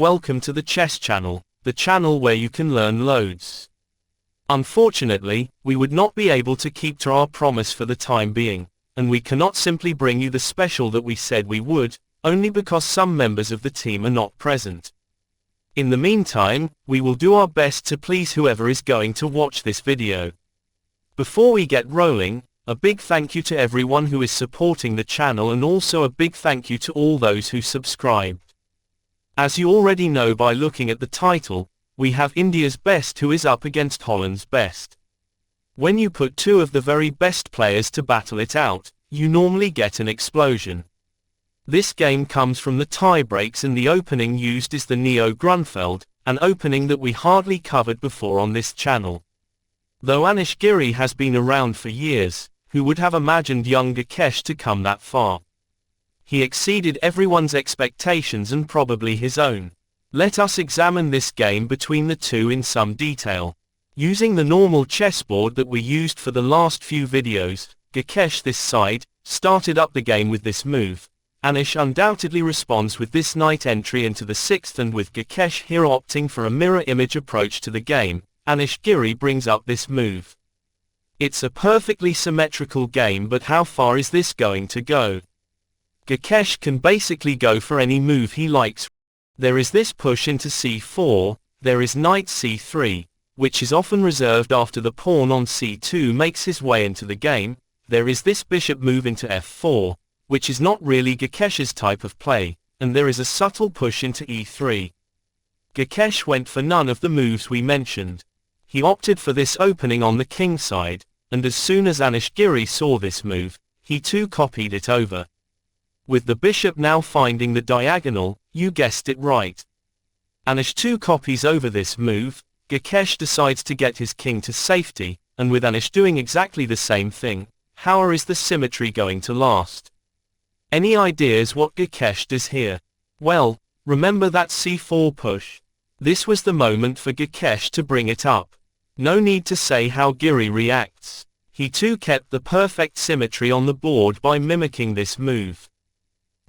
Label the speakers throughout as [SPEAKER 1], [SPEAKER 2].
[SPEAKER 1] welcome to the Chess Channel, the channel where you can learn loads. Unfortunately, we would not be able to keep to our promise for the time being, and we cannot simply bring you the special that we said we would, only because some members of the team are not present. In the meantime, we will do our best to please whoever is going to watch this video. Before we get rolling, a big thank you to everyone who is supporting the channel, and also a big thank you to all those who subscribed. As you already know by looking at the title, we have India's best who is up against Holland's best. When you put two of the very best players to battle it out, you normally get an explosion. This game comes from the tiebreaks, and the opening used is the Neo Grunfeld, an opening that we hardly covered before on this channel. Though Gukesh and Giri has been around for years, who would have imagined young Gukesh to come that far? He exceeded everyone's expectations and probably his own. Let us examine this game between the two in some detail. Using the normal chessboard that we used for the last few videos, Gukesh this side started up the game with this move. Gukesh undoubtedly responds with this knight entry into the 6th, and with Gukesh here opting for a mirror image approach to the game, Gukesh and Giri brings up this move. It's a perfectly symmetrical game, but how far is this going to go? Gukesh can basically go for any move he likes. There is this push into c4, there is knight c3, which is often reserved after the pawn on c2 makes his way into the game. There is this bishop move into f4, which is not really Gukesh's type of play, and there is a subtle push into e3. Gukesh went for none of the moves we mentioned. He opted for this opening on the king side, and as soon as Gukesh and Giri saw this move, he too copied it over. With the bishop now finding the diagonal, you guessed it right. Gukesh too copies over this move. Gukesh decides to get his king to safety, and with Gukesh doing exactly the same thing, how is the symmetry going to last? Any ideas what Gukesh does here? Well, remember that c4 push? This was the moment for Gukesh to bring it up. No need to say how Giri reacts. He too kept the perfect symmetry on the board by mimicking this move.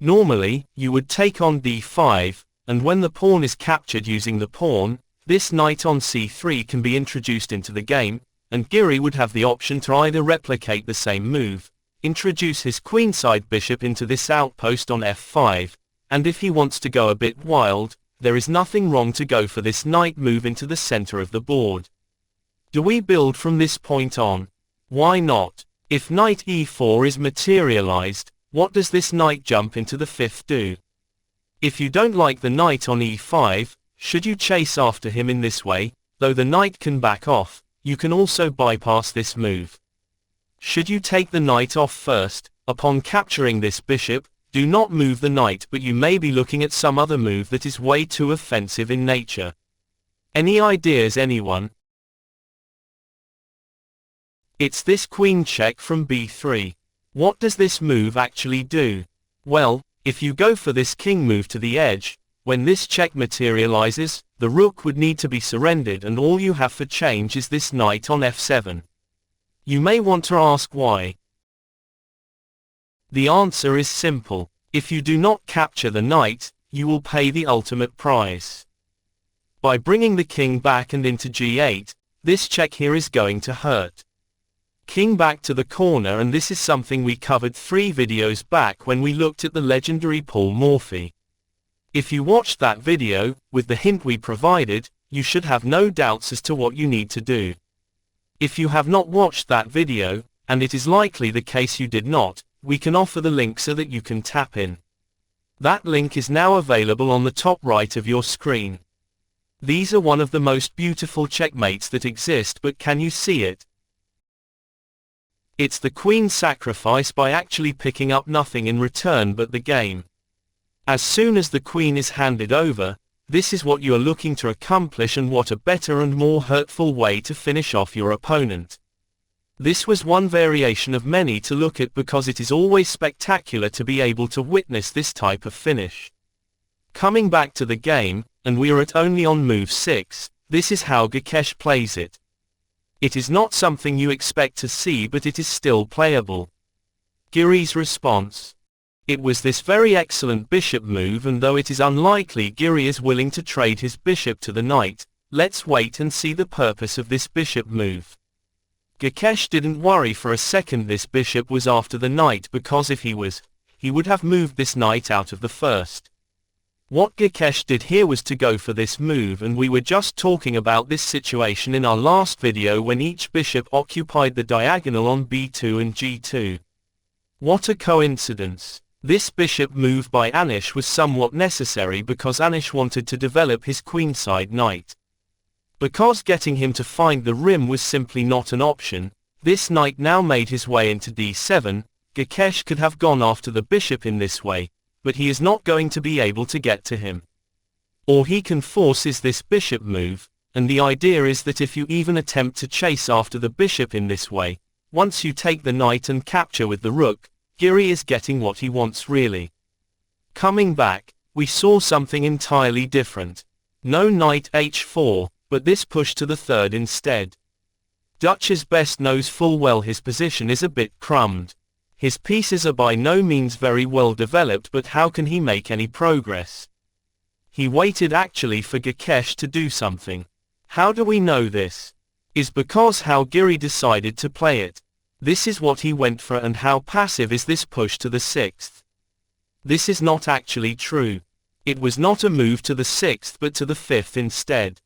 [SPEAKER 1] Normally, you would take on d5, and when the pawn is captured using the pawn, this knight on c3 can be introduced into the game, and Giri would have the option to either replicate the same move, introduce his queenside bishop into this outpost on f5, and if he wants to go a bit wild, there is nothing wrong to go for this knight move into the center of the board. Do we build from this point on? Why not? If knight e4 is materialized, what does this knight jump into the 5th do? If you don't like the knight on e5, should you chase after him in this way? Though the knight can back off, you can also bypass this move. Should you take the knight off first? Upon capturing this bishop, do not move the knight, but you may be looking at some other move that is way too offensive in nature. Any ideas, anyone? It's this queen check from b3. What does this move actually do? Well, if you go for this king move to the edge, when this check materializes, the rook would need to be surrendered, and all you have for change is this knight on f7. You may want to ask why. The answer is simple. If you do not capture the knight, you will pay the ultimate price. By bringing the king back and into g8, this check here is going to hurt. King back to the corner, and this is something we covered 3 videos back when we looked at the legendary Paul Morphy. If you watched that video, with the hint we provided, you should have no doubts as to what you need to do. If you have not watched that video, and it is likely the case you did not, we can offer the link so that you can tap in. That link is now available on the top right of your screen. These are one of the most beautiful checkmates that exist, but can you see it? It's the queen sacrifice by actually picking up nothing in return but the game. As soon as the queen is handed over, this is what you are looking to accomplish, and what a better and more hurtful way to finish off your opponent. This was one variation of many to look at, because it is always spectacular to be able to witness this type of finish. Coming back to the game, and we are at only on move 6, this is how Gukesh plays it. It is not something you expect to see, but it is still playable. Giri's response. It was this very excellent bishop move, and though it is unlikely Giri is willing to trade his bishop to the knight, let's wait and see the purpose of this bishop move. Gukesh didn't worry for a second this bishop was after the knight, because if he would have moved this knight out of the first. What Gukesh did here was to go for this move, and we were just talking about this situation in our last video when each bishop occupied the diagonal on b2 and g2. What a coincidence. This bishop move by Anish was somewhat necessary because Anish wanted to develop his queenside knight. Because getting him to find the rim was simply not an option, this knight now made his way into d7. Gukesh could have gone after the bishop in this way, but he is not going to be able to get to him. All he can force is this bishop move, and the idea is that if you even attempt to chase after the bishop in this way, once you take the knight and capture with the rook, Giri is getting what he wants really. Coming back, we saw something entirely different. No knight h4, but this push to the third instead. Dutch's best knows full well his position is a bit crumbed. His pieces are by no means very well developed, but how can he make any progress? He waited actually for Gukesh to do something. How do we know this? Is because how Giri decided to play it. This is what he went for, and how passive is this push to the sixth? This is not actually true. It was not a move to the sixth but to the fifth instead.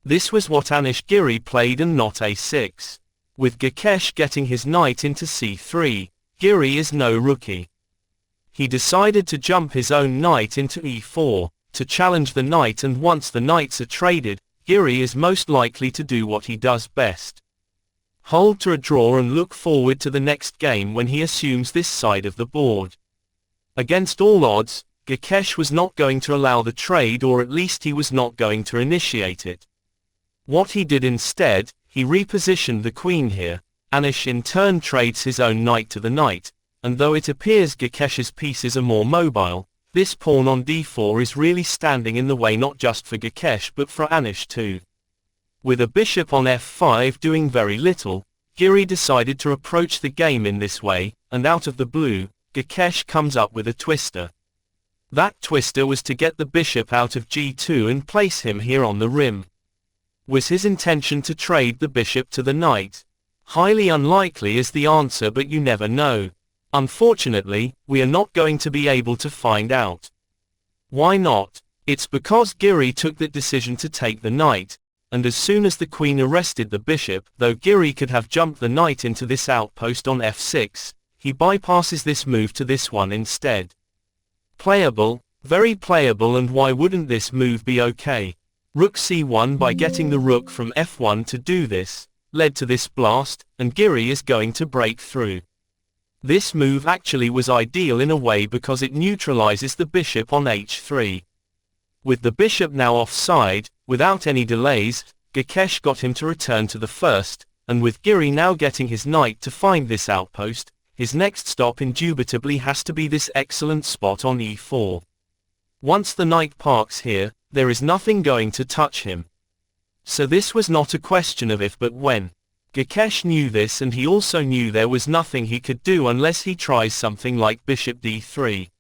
[SPEAKER 1] This was what Anish Giri played and not a6. With Gukesh getting his knight into c3, Giri is no rookie. He decided to jump his own knight into e4, to challenge the knight, and once the knights are traded, Giri is most likely to do what he does best. Hold to a draw and look forward to the next game when he assumes this side of the board. Against all odds, Gukesh was not going to allow the trade, or at least he was not going to initiate it. What he did instead, he repositioned the queen here. Anish in turn trades his own knight to the knight, and though it appears Gukesh's pieces are more mobile, this pawn on d4 is really standing in the way not just for Gukesh but for Anish too. With a bishop on f5 doing very little, Giri decided to approach the game in this way, and out of the blue, Gukesh comes up with a twister. That twister was to get the bishop out of g2 and place him here on the rim. Was his intention to trade the bishop to the knight? Highly unlikely is the answer, but you never know. Unfortunately, we are not going to be able to find out. Why not? It's because Giri took that decision to take the knight, and as soon as the queen arrested the bishop, though Giri could have jumped the knight into this outpost on f6, he bypasses this move to this one instead. Playable, very playable, and why wouldn't this move be okay? Rook c1 by getting the rook from f1 to do this, led to this blast, and Giri is going to break through. This move actually was ideal in a way because it neutralizes the bishop on h3. With the bishop now offside, without any delays, Gukesh got him to return to the first, and with Giri now getting his knight to find this outpost, his next stop indubitably has to be this excellent spot on e4. Once the knight parks here, there is nothing going to touch him. So this was not a question of if but when. Gukesh knew this, and he also knew there was nothing he could do unless he tries something like bishop d3.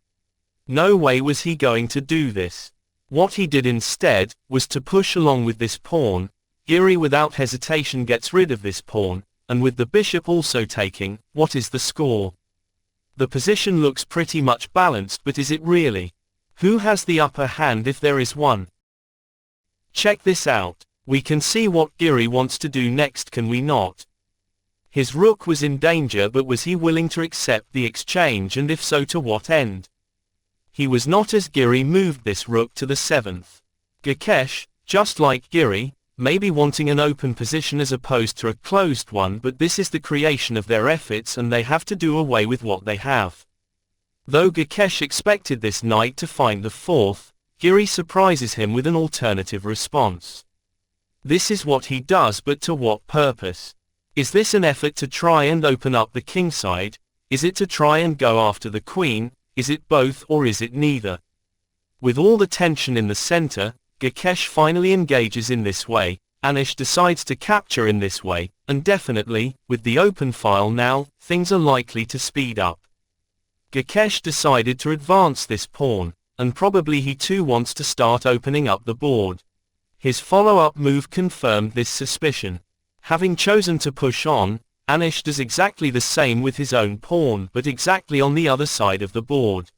[SPEAKER 1] No way was he going to do this. What he did instead, was to push along with this pawn. Giri without hesitation gets rid of this pawn, and with the bishop also taking, what is the score? The position looks pretty much balanced, but is it really? Who has the upper hand if there is one? Check this out. We can see what Giri wants to do next, can we not? His rook was in danger, but was he willing to accept the exchange, and if so, to what end? He was not, as Giri moved this rook to the 7th. Gukesh, just like Giri, may be wanting an open position as opposed to a closed one, but this is the creation of their efforts and they have to do away with what they have. Though Gukesh expected this knight to find the 4th, Giri surprises him with an alternative response. This is what he does, but to what purpose? Is this an effort to try and open up the kingside? Is it to try and go after the queen? Is it both, or is it neither? With all the tension in the center, Gukesh finally engages in this way, Anish decides to capture in this way, and definitely, with the open file now, things are likely to speed up. Gukesh decided to advance this pawn, and probably he too wants to start opening up the board. His follow-up move confirmed this suspicion. Having chosen to push on, Anish does exactly the same with his own pawn, but exactly on the other side of the board.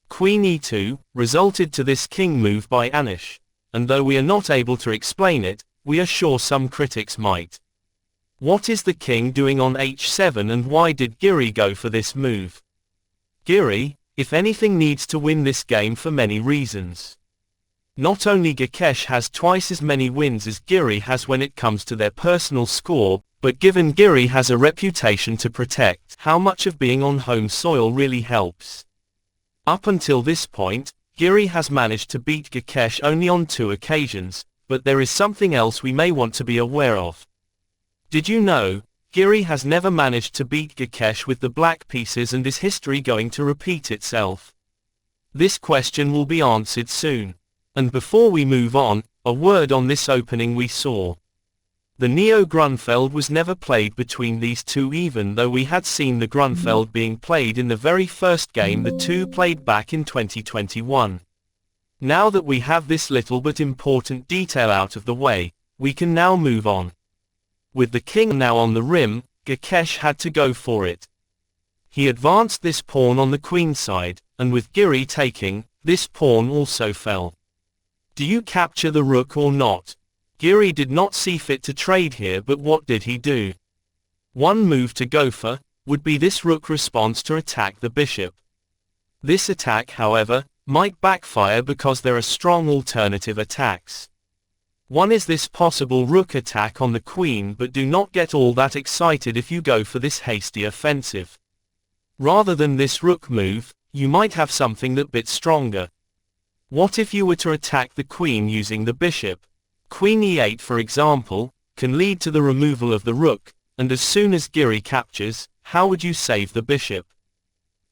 [SPEAKER 1] Queen e2 resulted to this king move by Anish, and though we are not able to explain it, we are sure some critics might. What is the king doing on h7 and why did Giri go for this move? Giri, if anything, needs to win this game for many reasons. Not only Gukesh has twice as many wins as Giri has when it comes to their personal score, but given Giri has a reputation to protect, how much of being on home soil really helps? Up until this point, Giri has managed to beat Gukesh only on 2 occasions, but there is something else we may want to be aware of. Did you know, Giri has never managed to beat Gukesh with the black pieces, and is history going to repeat itself? This question will be answered soon. And before we move on, a word on this opening we saw. The Neo Grunfeld was never played between these two, even though we had seen the Grunfeld being played in the very first game the two played back in 2021. Now that we have this little but important detail out of the way, we can now move on. With the king now on the rim, Gukesh had to go for it. He advanced this pawn on the queen side, and with Giri taking, this pawn also fell. Do you capture the rook or not? Giri did not see fit to trade here, but what did he do? One move to go for would be this rook response to attack the bishop. This attack, however, might backfire because there are strong alternative attacks. One is this possible rook attack on the queen, but do not get all that excited if you go for this hasty offensive. Rather than this rook move, you might have something that bit stronger. What if you were to attack the queen using the bishop? Queen e8, for example, can lead to the removal of the rook, and as soon as Giri captures, how would you save the bishop?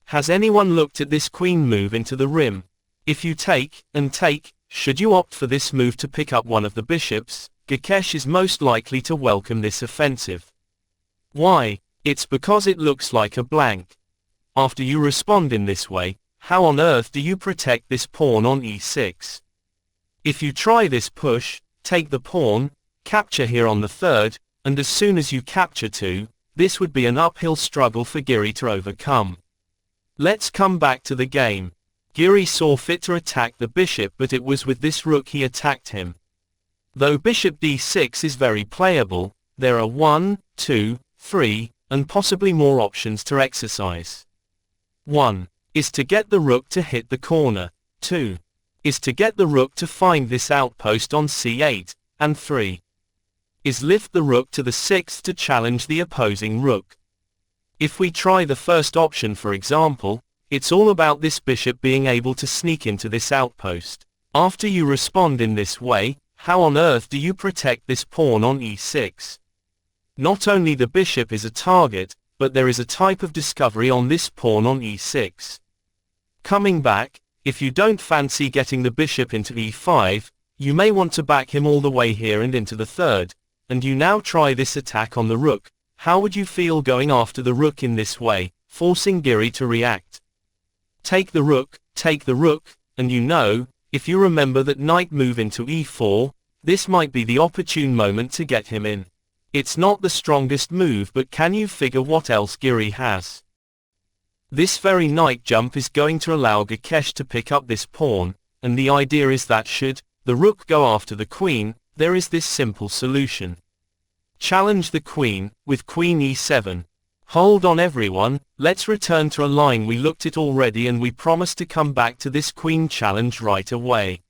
[SPEAKER 1] Has anyone looked at this queen move into the rim? If you take, and take, should you opt for this move to pick up one of the bishops, Gukesh is most likely to welcome this offensive. Why? It's because it looks like a blank. After you respond in this way, how on earth do you protect this pawn on e6? If you try this push, take the pawn, capture here on the third, and as soon as you capture two, this would be an uphill struggle for Giri to overcome. Let's come back to the game. Giri saw fit to attack the bishop, but it was with this rook he attacked him. Though bishop d6 is very playable, there are 1, 2, 3, and possibly more options to exercise. 1. Is to get the rook to hit the corner. 2. Is to get the rook to find this outpost on c8, and 3. Is lift the rook to the 6th to challenge the opposing rook. If we try the first option, for example, it's all about this bishop being able to sneak into this outpost. After you respond in this way, how on earth do you protect this pawn on e6? Not only the bishop is a target, but there is a type of discovery on this pawn on e6. Coming back, if you don't fancy getting the bishop into e5, you may want to back him all the way here and into the third, and you now try this attack on the rook. How would you feel going after the rook in this way, forcing Giri to react? Take the rook, and you know, if you remember that knight move into e4, this might be the opportune moment to get him in. It's not the strongest move, but can you figure what else Giri has? This very knight jump is going to allow Gukesh to pick up this pawn, and the idea is that should the rook go after the queen, there is this simple solution. Challenge the queen, with queen e7. Hold on everyone, let's return to a line we looked at already, and we promise to come back to this queen challenge right away.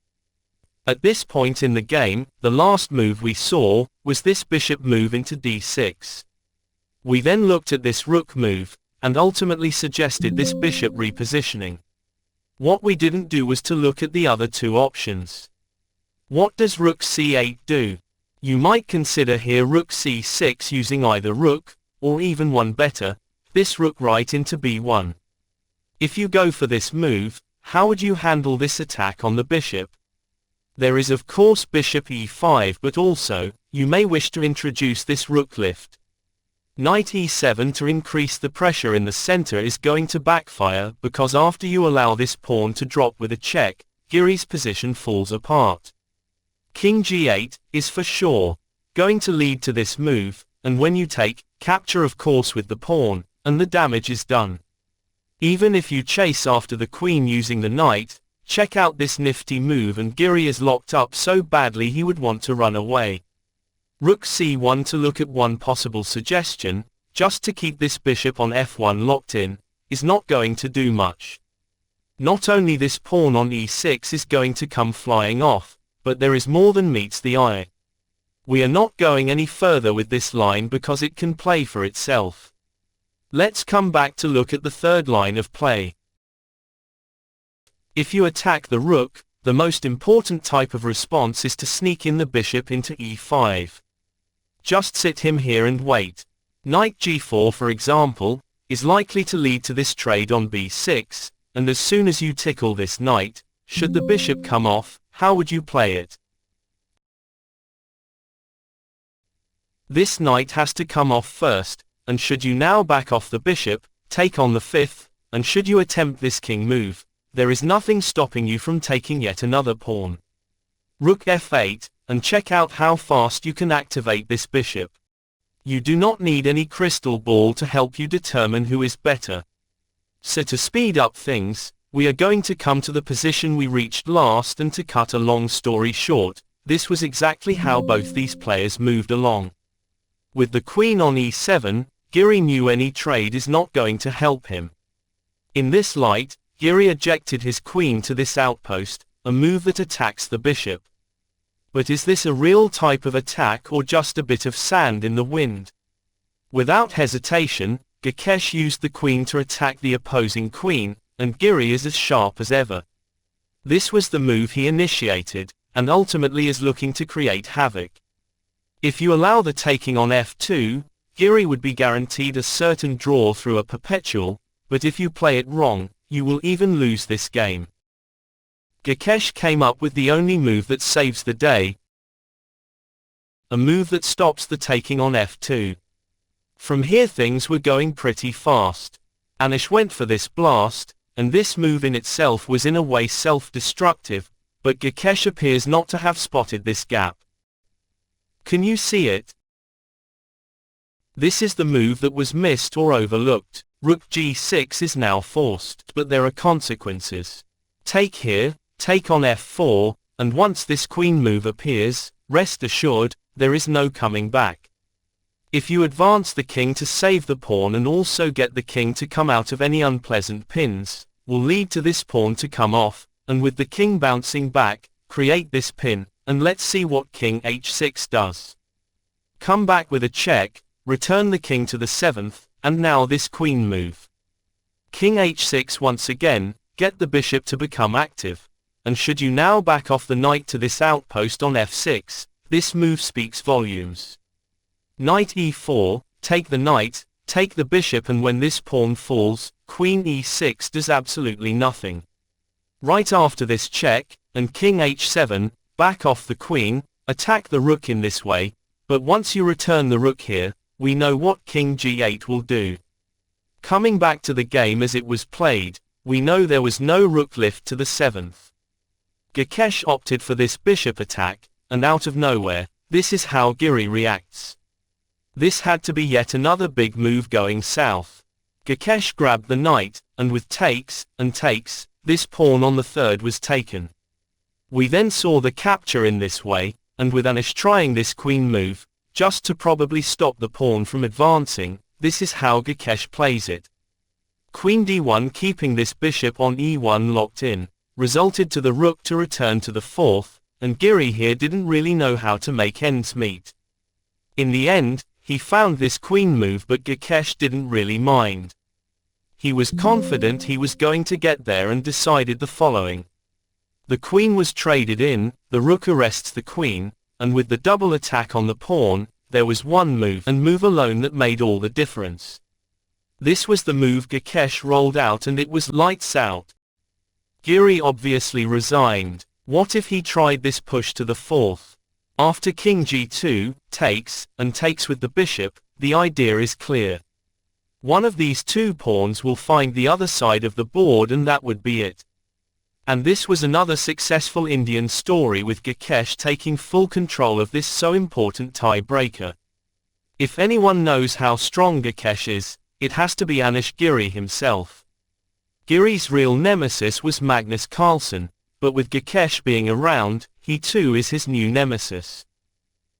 [SPEAKER 1] At this point in the game, the last move we saw was this bishop move into d6. We then looked at this rook move, and ultimately suggested this bishop repositioning. What we didn't do was to look at the other two options. What does rook c8 do? You might consider here rook c6 using either rook, or even one better, this rook right into b1. If you go for this move, how would you handle this attack on the bishop? There is of course bishop e5, but also, you may wish to introduce this rook lift. Knight e7 to increase the pressure in the center is going to backfire because after you allow this pawn to drop with a check, Giri's position falls apart. King g8 is for sure going to lead to this move, and when you take, capture of course with the pawn, and the damage is done. Even if you chase after the queen using the knight, check out this nifty move, and Giri is locked up so badly he would want to run away. Rook c1 to look at one possible suggestion, just to keep this bishop on f1 locked in, is not going to do much. Not only this pawn on e6 is going to come flying off, but there is more than meets the eye. We are not going any further with this line because it can play for itself. Let's come back to look at the third line of play. If you attack the rook, the most important type of response is to sneak in the bishop into e5. Just sit him here and wait. Knight g4 for example, is likely to lead to this trade on b6, and as soon as you tickle this knight, should the bishop come off, how would you play it? This knight has to come off first, and should you now back off the bishop, take on the fifth, and should you attempt this king move, there is nothing stopping you from taking yet another pawn. Rook f8, and check out how fast you can activate this bishop. You do not need any crystal ball to help you determine who is better. So to speed up things, we are going to come to the position we reached last, and to cut a long story short, this was exactly how both these players moved along. With the queen on e7, Giri knew any trade is not going to help him. In this light, Giri ejected his queen to this outpost, a move that attacks the bishop. But is this a real type of attack or just a bit of sand in the wind? Without hesitation, Gukesh used the queen to attack the opposing queen, and Giri is as sharp as ever. This was the move he initiated, and ultimately is looking to create havoc. If you allow the taking on f2, Giri would be guaranteed a certain draw through a perpetual, but if you play it wrong, you will even lose this game. Gukesh came up with the only move that saves the day, a move that stops the taking on f2. From here things were going pretty fast. Anish went for this blast, and this move in itself was in a way self-destructive, but Gukesh appears not to have spotted this gap. Can you see it? This is the move that was missed or overlooked. Rook g6 is now forced, but there are consequences. Take here, take on f4, and once this queen move appears, rest assured, there is no coming back. If you advance the king to save the pawn and also get the king to come out of any unpleasant pins, will lead to this pawn to come off, and with the king bouncing back, create this pin, and let's see what king h6 does. Come back with a check, return the king to the 7th, and now this queen move. King h6 once again, get the bishop to become active. And should you now back off the knight to this outpost on f6, this move speaks volumes. Knight e4, take the knight, take the bishop, and when this pawn falls, queen e6 does absolutely nothing. Right after this check, and king h7, back off the queen, attack the rook in this way, but once you return the rook here, we know what king g8 will do. Coming back to the game as it was played, we know there was no rook lift to the 7th. Gukesh opted for this bishop attack, and out of nowhere, this is how Giri reacts. This had to be yet another big move going south. Gukesh grabbed the knight, and with takes, and takes, this pawn on the 3rd was taken. We then saw the capture in this way, and with Anish trying this queen move, just to probably stop the pawn from advancing, this is how Gukesh plays it. Queen d1 keeping this bishop on e1 locked in, resulted to the rook to return to the 4th, and Giri here didn't really know how to make ends meet. In the end, he found this queen move, but Gukesh didn't really mind. He was confident he was going to get there and decided the following. The queen was traded in, the rook arrests the queen, and with the double attack on the pawn, there was one move and move alone that made all the difference. This was the move Gukesh rolled out, and it was lights out. Giri obviously resigned. What if he tried this push to the 4th? After king g2 takes, and takes with the bishop, the idea is clear. One of these two pawns will find the other side of the board and that would be it. And this was another successful Indian story with Gukesh taking full control of this so important tiebreaker. If anyone knows how strong Gukesh is, it has to be Giri himself. Giri's real nemesis was Magnus Carlsen, but with Gukesh being around, he too is his new nemesis.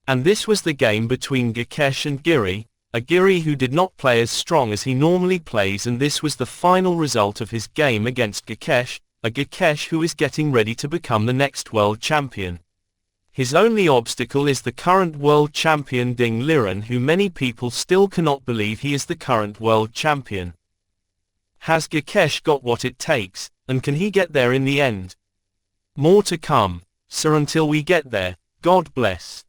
[SPEAKER 1] And this was the game between Gukesh and Giri, a Giri who did not play as strong as he normally plays, and this was the final result of his game against Gukesh, a Gukesh who is getting ready to become the next world champion. His only obstacle is the current world champion Ding Liren, who many people still cannot believe he is the current world champion. Has Gukesh got what it takes, and can he get there in the end? More to come, so until we get there, God bless.